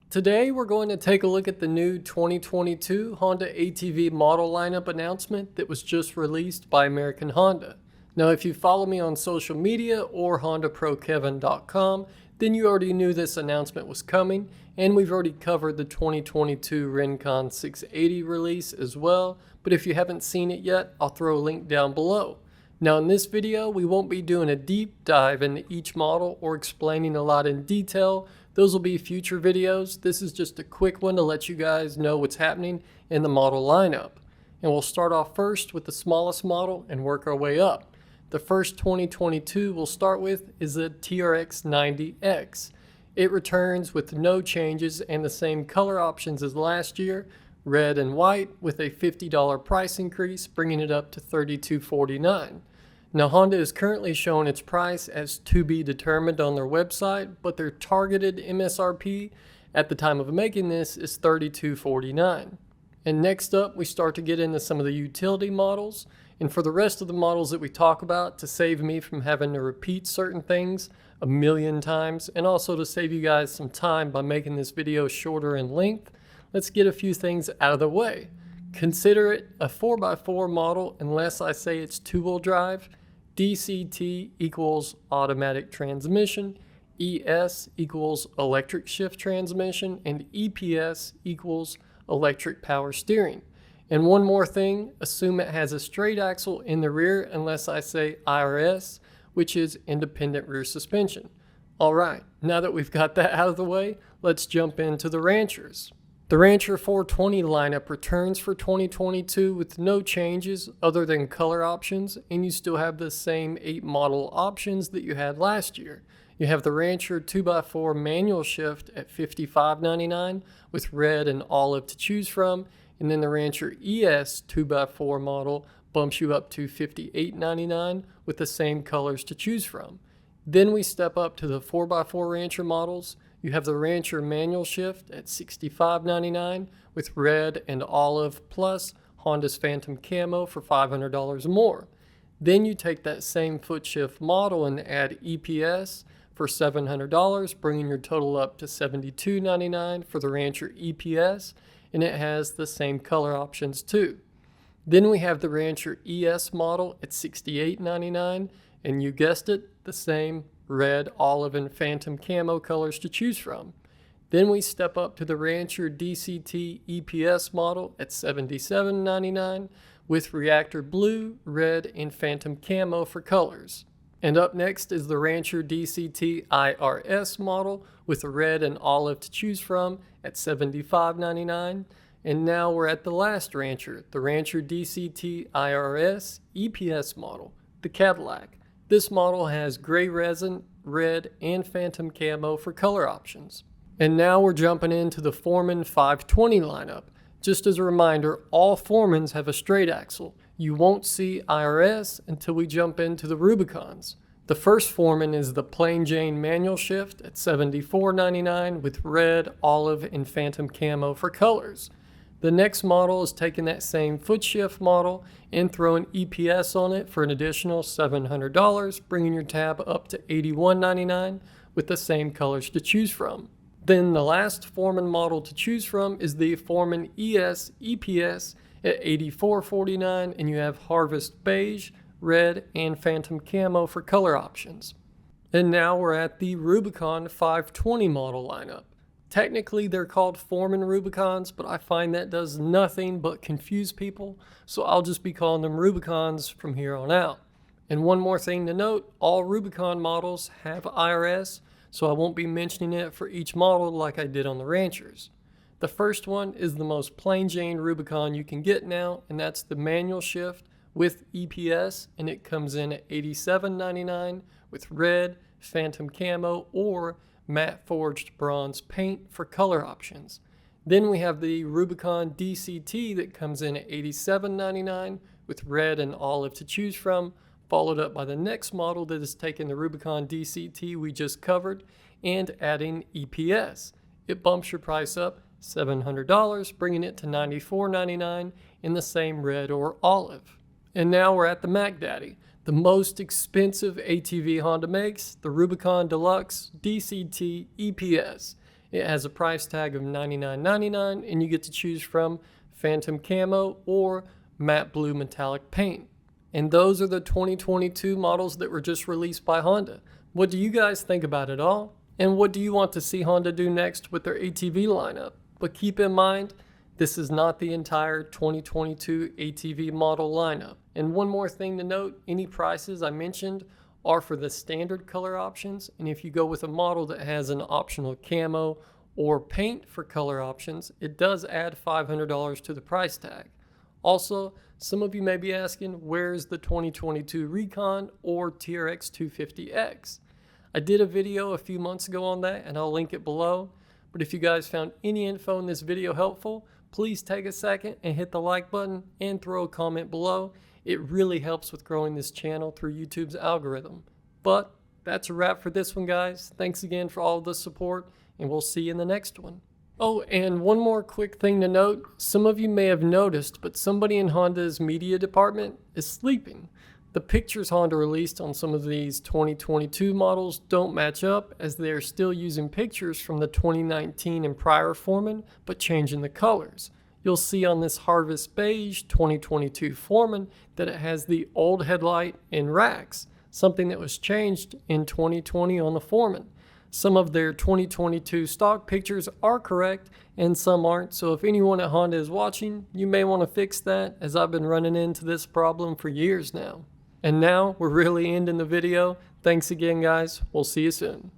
Today we're going to take a look at the new 2022 Honda ATV model lineup announcement that was just released by American Honda. Now if you follow me on social media or HondaProKevin.com, then you already knew this announcement was coming, and we've already covered the 2022 Rubicon 680 release as well, but if you haven't seen it yet, I'll throw a link down below. Now in this video, we won't be doing a deep dive into each model or explaining a lot in detail. Those will be future videos. This is just a quick one to let you guys know what's happening in the model lineup. And we'll start off first with the smallest model and work our way up. The first 2022 we'll start with is the TRX 90X. It returns with no changes and the same color options as last year, red and white, with a $50 price increase, bringing it up to $3249. Now Honda is currently showing its price as to be determined on their website, but their targeted MSRP at the time of making this is $3249. And next up we start to get into some of the utility models, and for the rest of the models that we talk about, to save me from having to repeat certain things a million times, and also to save you guys some time by making this video shorter in length, let's get a few things out of the way. Consider it a 4x4 model unless I say it's two-wheel drive. DCT equals automatic transmission, ES equals electric shift transmission, and EPS equals electric power steering. And one more thing, assume it has a straight axle in the rear unless I say IRS, which is independent rear suspension. Alright, now that we've got that out of the way, let's jump into the Ranchers. The Rancher 420 lineup returns for 2022 with no changes other than color options, and you still have the same 8 model options that you had last year. You have the Rancher 2x4 manual shift at $55.99 with red and olive to choose from, and then the Rancher ES 2x4 model bumps you up to $58.99 with the same colors to choose from. Then we step up to the 4x4 Rancher models. You have the Rancher manual shift at $65.99 with red and olive plus Honda's Phantom Camo for $500 more. Then you take that same foot shift model and add EPS for $700, bringing your total up to $72.99 for the Rancher EPS, and it has the same color options too. Then we have the Rancher ES model at $68.99, and you guessed it, the same red, olive, and Phantom Camo colors to choose from. Then we step up to the Rancher DCT EPS model at $77.99 with Reactor Blue, Red, and Phantom Camo for colors. And up next is the Rancher DCT IRS model with red and olive to choose from at $75.99. And now we're at the last Rancher, the Rancher DCT IRS EPS model, the Cadillac. This model has gray resin, red, and Phantom Camo for color options. And now we're jumping into the Foreman 520 lineup. Just as a reminder, all Foremans have a straight axle. You won't see IRS until we jump into the Rubicons. The first Foreman is the plain Jane manual shift at $74.99 with red, olive, and Phantom Camo for colors. The next model is taking that same foot shift model and throwing EPS on it for an additional $700, bringing your tab up to $81.99 with the same colors to choose from. Then the last Foreman model to choose from is the Foreman ES EPS at $84.49, and you have Harvest Beige, Red, and Phantom Camo for color options. And now we're at the Rubicon 520 model lineup. Technically, they're called Foreman Rubicons, but I find that does nothing but confuse people, so I'll just be calling them Rubicons from here on out. And one more thing to note, all Rubicon models have IRS, so I won't be mentioning it for each model like I did on the Ranchers. The first one is the most plain Jane Rubicon you can get now, and that's the manual shift with EPS, and it comes in at $87.99 with red, Phantom Camo, or matte forged bronze paint for color options. Then we have the Rubicon DCT that comes in at $87.99 with red and olive to choose from, followed up by the next model that is taking the Rubicon DCT we just covered and adding EPS. It bumps your price up $700, bringing it to $94.99 in the same red or olive. And now we're at the Mac Daddy, the most expensive ATV Honda makes, the Rubicon Deluxe DCT EPS. It has a price tag of $99.99 and you get to choose from Phantom Camo or Matte Blue Metallic Paint. And those are the 2022 models that were just released by Honda. What do you guys think about it all? And what do you want to see Honda do next with their ATV lineup? But keep in mind, this is not the entire 2022 ATV model lineup. And one more thing to note, any prices I mentioned are for the standard color options. And if you go with a model that has an optional camo or paint for color options, it does add $500 to the price tag. Also, some of you may be asking, where's the 2022 Recon or TRX 250X? I did a video a few months ago on that and I'll link it below. But if you guys found any info in this video helpful, please take a second and hit the like button and throw a comment below. It really helps with growing this channel through YouTube's algorithm. But that's a wrap for this one, guys. Thanks again for all the support and we'll see you in the next one. Oh, and one more quick thing to note. Some of you may have noticed, but somebody in Honda's media department is sleeping. The pictures Honda released on some of these 2022 models don't match up, as they are still using pictures from the 2019 and prior Foreman, but changing the colors. You'll see on this Harvest Beige 2022 Foreman that it has the old headlight and racks, something that was changed in 2020 on the Foreman. Some of their 2022 stock pictures are correct and some aren't, so if anyone at Honda is watching, you may want to fix that, as I've been running into this problem for years now. And now we're really ending the video. Thanks again, guys. We'll see you soon.